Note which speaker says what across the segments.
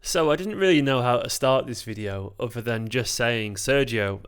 Speaker 1: So I didn't really know how to start this video other than just saying, Sergio,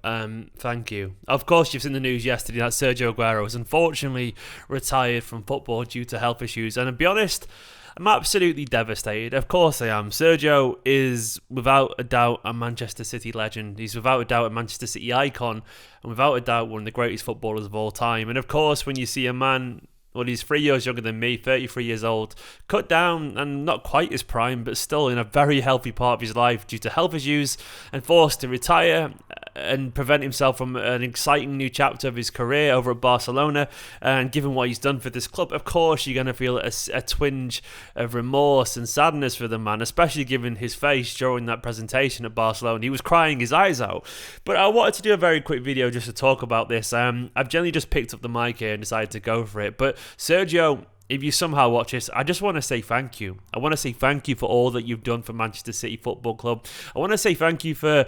Speaker 1: thank you. Of course, you've seen the news yesterday that Sergio Aguero has unfortunately retired from football due to health issues. And to be honest, I'm absolutely devastated. Of course I am. Sergio is without a doubt a Manchester City legend. He's without a doubt a Manchester City icon and without a doubt one of the greatest footballers of all time. And of course, when you see a man, well, he's 3 years younger than me, 33 years old, cut down and not quite his prime, but still in a very healthy part of his life due to health issues and forced to retire and prevent himself from an exciting new chapter of his career over at Barcelona. And given what he's done for this club, of course you're going to feel a twinge of remorse and sadness for the man, especially given his face during that presentation at Barcelona. He was crying his eyes out. But I wanted to do a very quick video just to talk about this. I've generally just picked up the mic here and decided to go for it. But Sergio, if you somehow watch this, I just want to say thank you. I want to say thank you for all that you've done for Manchester City Football Club. I want to say thank you for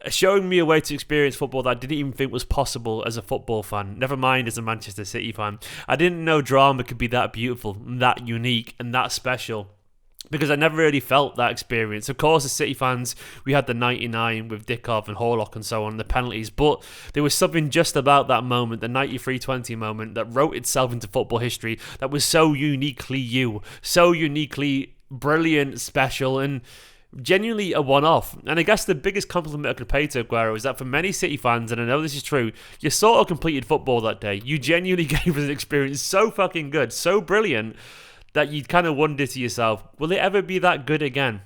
Speaker 1: showing me a way to experience football that I didn't even think was possible as a football fan, never mind as a Manchester City fan. I didn't know drama could be that beautiful, that unique, and that special, because I never really felt that experience. Of course, as City fans, we had the 99 with Dickov and Horlock and so on, the penalties, but there was something just about that moment, the 93-20 moment, that wrote itself into football history that was so uniquely you, so uniquely brilliant, special, and genuinely a one-off. And I guess the biggest compliment I could pay to Aguero is that for many City fans, and I know this is true, you sort of completed football that day. You genuinely gave us an experience so fucking good, so brilliant, that you kind of wonder to yourself, will it ever be that good again?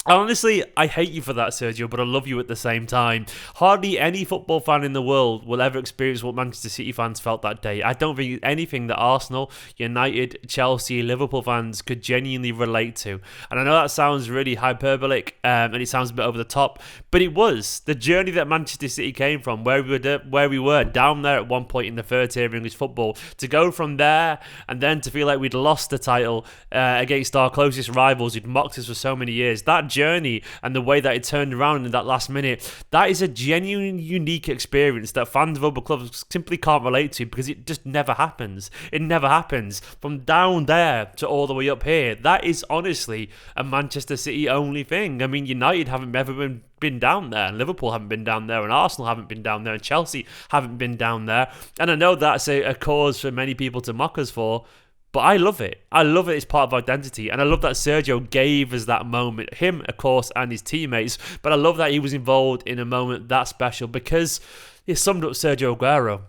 Speaker 1: Honestly, I hate you for that, Sergio, but I love you at the same time. Hardly any football fan in the world will ever experience what Manchester City fans felt that day. I don't think anything that Arsenal, United, Chelsea, Liverpool fans could genuinely relate to. And I know that sounds really hyperbolic and it sounds a bit over the top, but it was. The journey that Manchester City came from, where we were down there at one point in the third tier of English football, to go from there and then to feel like we'd lost the title against our closest rivals who'd mocked us for so many years. That journey and the way that it turned around in that last minute, that is a genuine unique experience that fans of other clubs simply can't relate to, because it just never happens. It never happens. From down there to all the way up here, that is honestly a Manchester City only thing. I mean, United haven't ever been down there, and Liverpool haven't been down there, and Arsenal haven't been down there, and Chelsea haven't been down there. And I know that's a cause for many people to mock us for, but I love it. I love it. It's part of identity. And I love that Sergio gave us that moment. Him, of course, and his teammates. But I love that he was involved in a moment that special, because it summed up Sergio Aguero.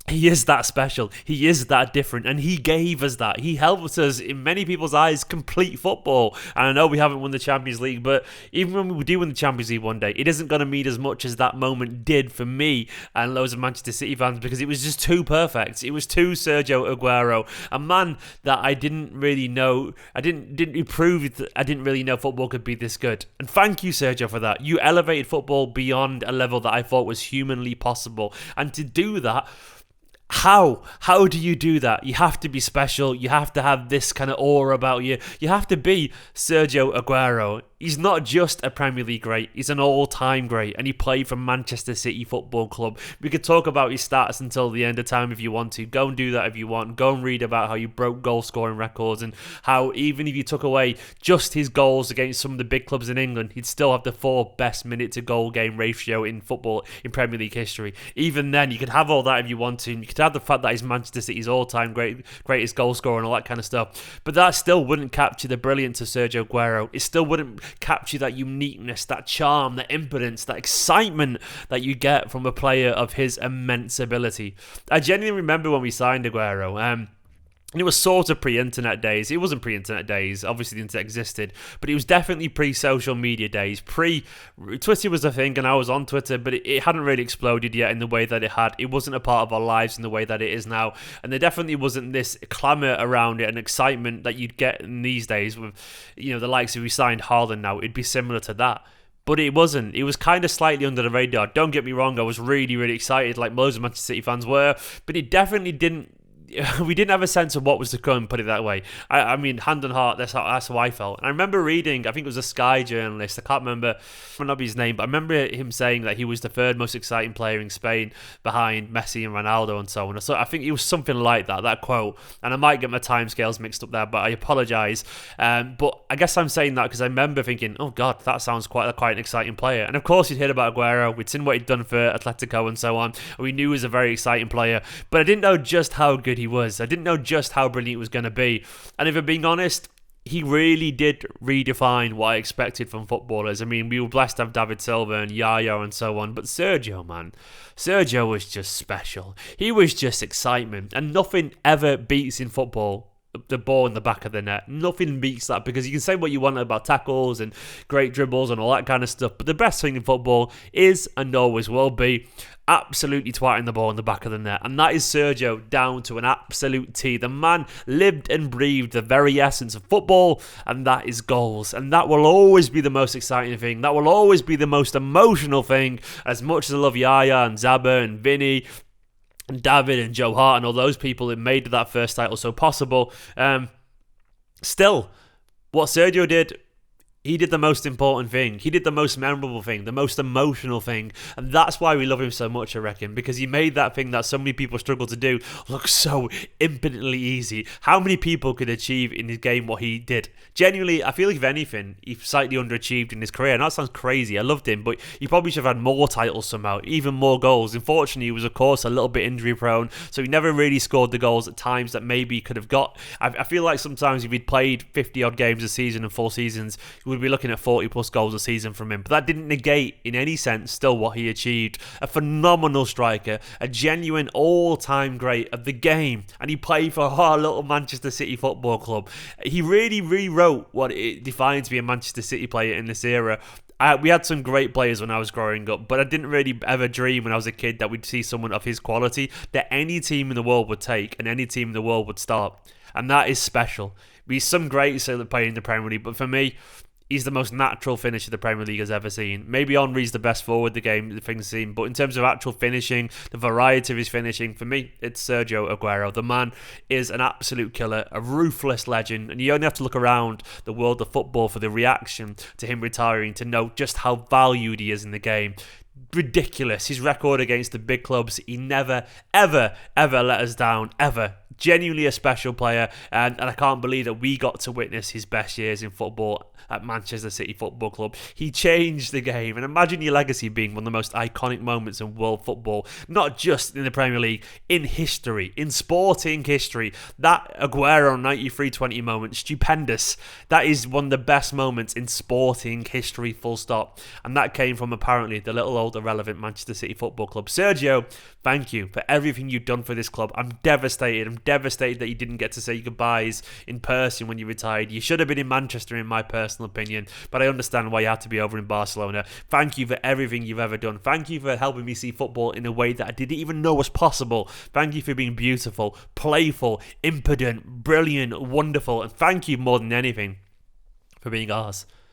Speaker 1: He is that special. He is that different. And he gave us that. He helped us, in many people's eyes, complete football. And I know we haven't won the Champions League, but even when we do win the Champions League one day, it isn't going to mean as much as that moment did for me and loads of Manchester City fans, because it was just too perfect. It was too Sergio Aguero, a man that I didn't really know. I didn't prove that I didn't really know football could be this good. And thank you, Sergio, for that. You elevated football beyond a level that I thought was humanly possible. And to do that, How do you do that? You have to be special. You have to have this kind of aura about you. You have to be Sergio Aguero. He's not just a Premier League great, he's an all-time great, and he played for Manchester City Football Club. We could talk about his stats until the end of time if you want to. Go and do that if you want. Go and read about how you broke goal-scoring records, and how even if you took away just his goals against some of the big clubs in England, he'd still have the fourth best minute-to-goal game ratio in football in Premier League history. Even then, you could have all that if you want to, and you could have the fact that he's Manchester City's all-time greatest goal scorer and all that kind of stuff. But that still wouldn't capture the brilliance of Sergio Aguero. It still wouldn't capture that uniqueness, that charm, that impotence, that excitement that you get from a player of his immense ability. I genuinely remember when we signed Aguero, and it was sort of pre-internet days. It wasn't pre-internet days. Obviously, the internet existed. But it was definitely pre-social media days. Twitter was a thing, and I was on Twitter, but it hadn't really exploded yet in the way that it had. It wasn't a part of our lives in the way that it is now. And there definitely wasn't this clamour around it and excitement that you'd get in these days with, the likes of we signed Haaland now. It'd be similar to that. But it wasn't. It was kind of slightly under the radar. Don't get me wrong. I was really, really excited, like most of Manchester City fans were. But it definitely didn't we didn't have a sense of what was to come, put it that way. I mean, hand on heart, that's how I felt. And I remember reading, I think it was a Sky journalist, I can't remember, might not be his name, but I remember him saying that he was the third most exciting player in Spain behind Messi and Ronaldo and so on. So I think it was something like that quote. And I might get my timescales mixed up there, but I apologise. But I guess I'm saying that because I remember thinking, oh God, that sounds quite an exciting player. And of course, you'd heard about Aguero, we'd seen what he'd done for Atletico and so on. And we knew he was a very exciting player, but I didn't know just how good he was. I didn't know just how brilliant he was going to be. And if I'm being honest, he really did redefine what I expected from footballers. I mean, we were blessed to have David Silva and Yaya and so on, but Sergio was just special. He was just excitement, and nothing ever beats in football the ball in the back of the net. Nothing beats that, because you can say what you want about tackles and great dribbles and all that kind of stuff, but the best thing in football is, and always will be, absolutely twatting the ball in the back of the net. And that is Sergio down to an absolute T. The man lived and breathed the very essence of football, and that is goals. And that will always be the most exciting thing. That will always be the most emotional thing. As much as I love Yaya and Zaba and Vinny and David and Joe Hart and all those people that made that first title so possible, still, what Sergio did, he did the most important thing. He did the most memorable thing, the most emotional thing. And that's why we love him so much, I reckon, because he made that thing that so many people struggle to do look so infinitely easy. How many people could achieve in his game what he did? Genuinely, I feel like, if anything, he slightly underachieved in his career. And that sounds crazy. I loved him, but he probably should have had more titles somehow, even more goals. Unfortunately, he was, of course, a little bit injury prone, so he never really scored the goals at times that maybe he could have got. I feel like sometimes if he'd played 50 odd games a season and 4 seasons, he would be looking at 40 plus goals a season from him. But that didn't negate in any sense still what he achieved. A phenomenal striker, a genuine all-time great of the game, and he played for our little Manchester City Football Club. He really rewrote what it defines to be a Manchester City player in this era. We had some great players when I was growing up, but I didn't really ever dream when I was a kid that we'd see someone of his quality that any team in the world would take and any team in the world would start. And that is special. He's some greats that play in the Premier League, but for me, he's the most natural finisher the Premier League has ever seen. Maybe Henry's the best forward the thing's seen, but in terms of actual finishing, the variety of his finishing, for me, it's Sergio Aguero. The man is an absolute killer, a ruthless legend, and you only have to look around the world of football for the reaction to him retiring to know just how valued he is in the game. Ridiculous. His record against the big clubs, he never, ever let us down, ever. Genuinely a special player, and I can't believe that we got to witness his best years in football at Manchester City Football Club. He changed the game, and imagine your legacy being one of the most iconic moments in world football, not just in the Premier League, in history, in sporting history. That Aguero 93-20 moment, stupendous. That is one of the best moments in sporting history, full stop. And that came from apparently the little old irrelevant Manchester City Football Club. Sergio, thank you for everything you've done for this club. I'm devastated. I'm devastated that you didn't get to say goodbyes in person when you retired. You should have been in Manchester, in my personal opinion, but I understand why you had to be over in Barcelona. Thank you for everything you've ever done. Thank you for helping me see football in a way that I didn't even know was possible. Thank you for being beautiful, playful, impudent, brilliant, wonderful, and thank you more than anything for being ours.